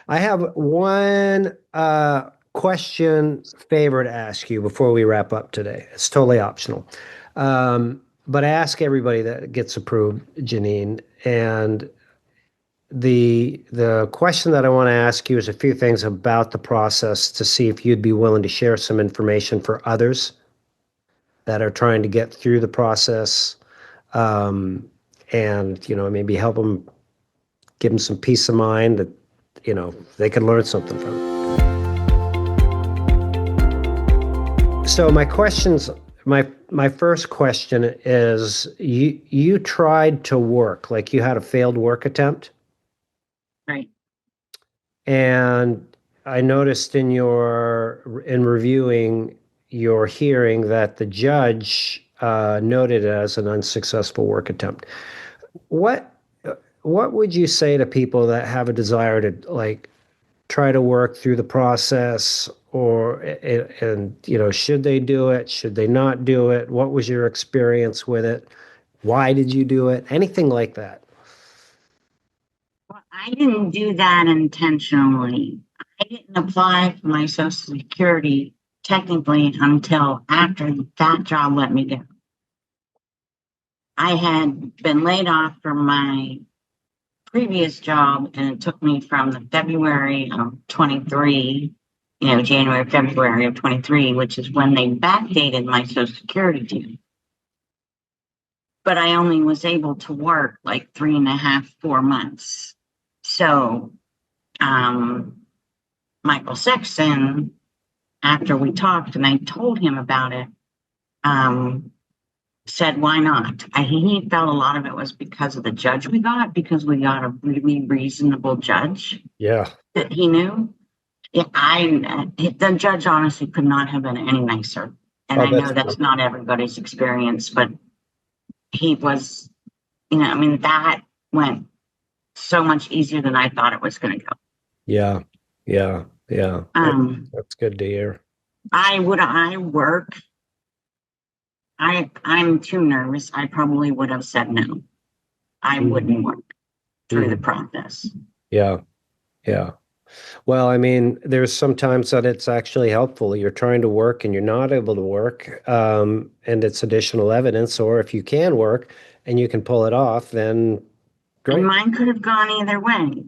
I have one question favor to ask you before we wrap up today. It's totally optional. But I ask everybody that gets approved, Janine, and the question that I want to ask you is a few things about the process to see if you'd be willing to share some information for others that are trying to get through the process, um, and maybe help them, give them some peace of mind that they can learn something from it. So my first question is, you tried to work, like you had a failed work attempt, Right. and I noticed in reviewing your hearing that the judge noted it as an unsuccessful work attempt. What what would you say to people that have a desire to like try to work through the process, or and should they do it, should they not do it? What was your experience with it? Why did you do it? Anything like that? Well, I didn't do that intentionally. I didn't apply for my Social Security technically until after that job let me go. I had been laid off from my previous job, and it took me from the February of 23, January, February of 23, which is when they backdated my Social Security due. But I only was able to work like 3.5, 4 months. So, Michael Sexton, after we talked and I told him about it, said, why not? He felt a lot of it was because of the judge we got, because we got a really reasonable judge. Yeah. That he knew. Yeah, the judge honestly could not have been any nicer. And I know that's not everybody's experience, but he was, that went so much easier than I thought it was going to go. Yeah. That's good to hear. I'm too nervous. I probably would have said no. I wouldn't work through the process. Yeah. Well, I mean, there's sometimes that it's actually helpful. You're trying to work and you're not able to work, and it's additional evidence. Or if you can work and you can pull it off, then great. And mine could have gone either way.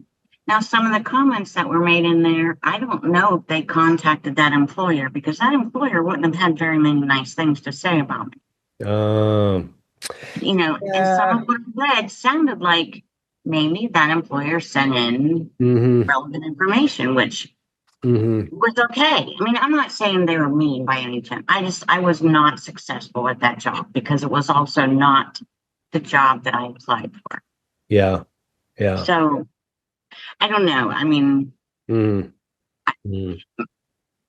Now, some of the comments that were made in there, I don't know if they contacted that employer, because that employer wouldn't have had very many nice things to say about me. Yeah. And some of what I read sounded like maybe that employer sent in relevant information, which was okay. I mean, I'm not saying they were mean by any chance. I was not successful at that job because it was also not the job that I applied for. Yeah. So I don't know. I mean,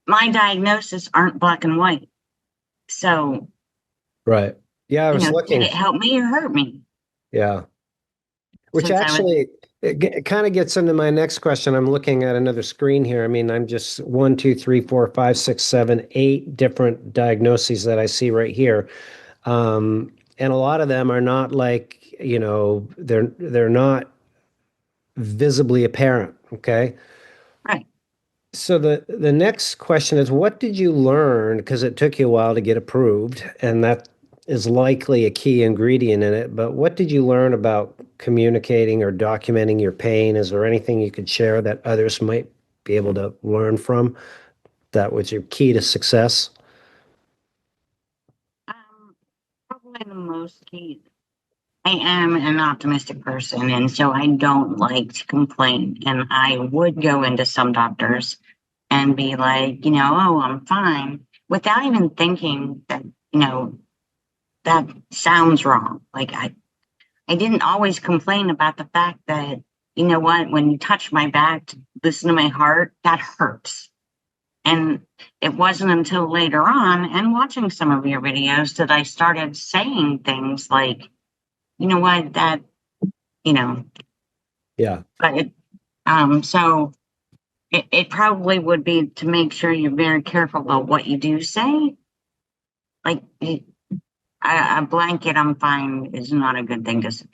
my diagnosis aren't black and white. So, right. Yeah, I was looking. Did it help me or hurt me? Yeah. Which actually it kind of gets into my next question. I'm looking at another screen here. I mean, I'm just 1, 2, 3, 4, 5, 6, 7, 8 different diagnoses that I see right here. And a lot of them are not like, they're not visibly apparent. Okay. Right. So the next question is, what did you learn? Because it took you a while to get approved, and that is likely a key ingredient in it. But what did you learn about communicating or documenting your pain? Is there anything you could share that others might be able to learn from that was your key to success? Probably the most key. I am an optimistic person, and so I don't like to complain. And I would go into some doctors and be like, oh, I'm fine, without even thinking that, that sounds wrong. Like I didn't always complain about the fact that, when you touch my back to listen to my heart, that hurts. And it wasn't until later on and watching some of your videos that I started saying things like, you know what, that, Yeah. But so it probably would be to make sure you're very careful about what you do say. Like a blanket, I'm fine, is not a good thing to say.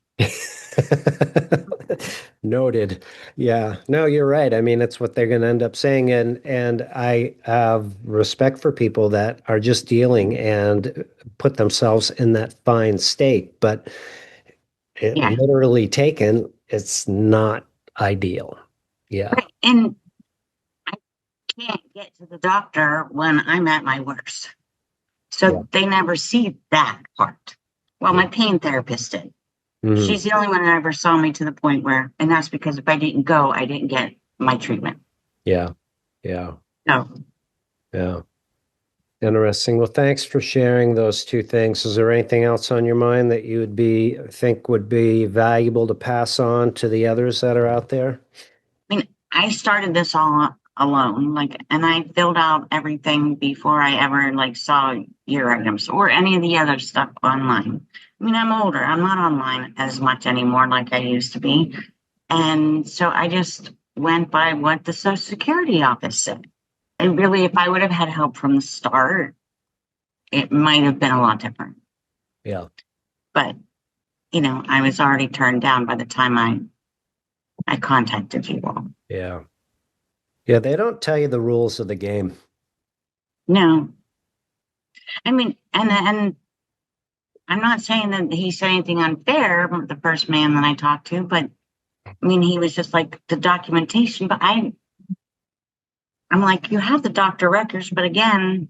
Noted. Yeah. No, you're right. I mean, that's what they're going to end up saying. And I have respect for people that are just dealing and put themselves in that fine state. But it Yeah. literally taken, it's not ideal. Yeah. Right. And I can't get to the doctor when I'm at my worst. Yeah. So they never see that part. Well, Yeah. my pain therapist did. Mhm. She's the only one that ever saw me to the point where, and that's because if I didn't go, I didn't get my treatment. Yeah. Yeah. No, Yeah. Interesting. Well, thanks for sharing those two things. Is there anything else on your mind that you would think would be valuable to pass on to the others that are out there? I mean, I started this all alone, like, and I filled out everything before I ever like saw your items or any of the other stuff online. I mean, I'm older. I'm not online as much anymore like I used to be. And so I just went by what the Social Security office said. And really, if I would have had help from the start, it might have been a lot different. Yeah. But, I was already turned down by the time I contacted you all. Yeah. Yeah. They don't tell you the rules of the game. No, I mean, and I'm not saying that he said anything unfair, the first man that I talked to, but I mean, he was just like the documentation. But I'm like, you have the doctor records, but again,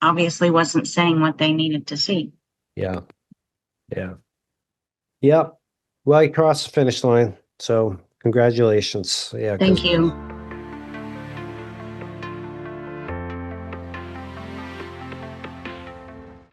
obviously wasn't saying what they needed to see. Yeah. Yeah. Yep. Well, you crossed the finish line. So congratulations. Yeah. Because Thank you.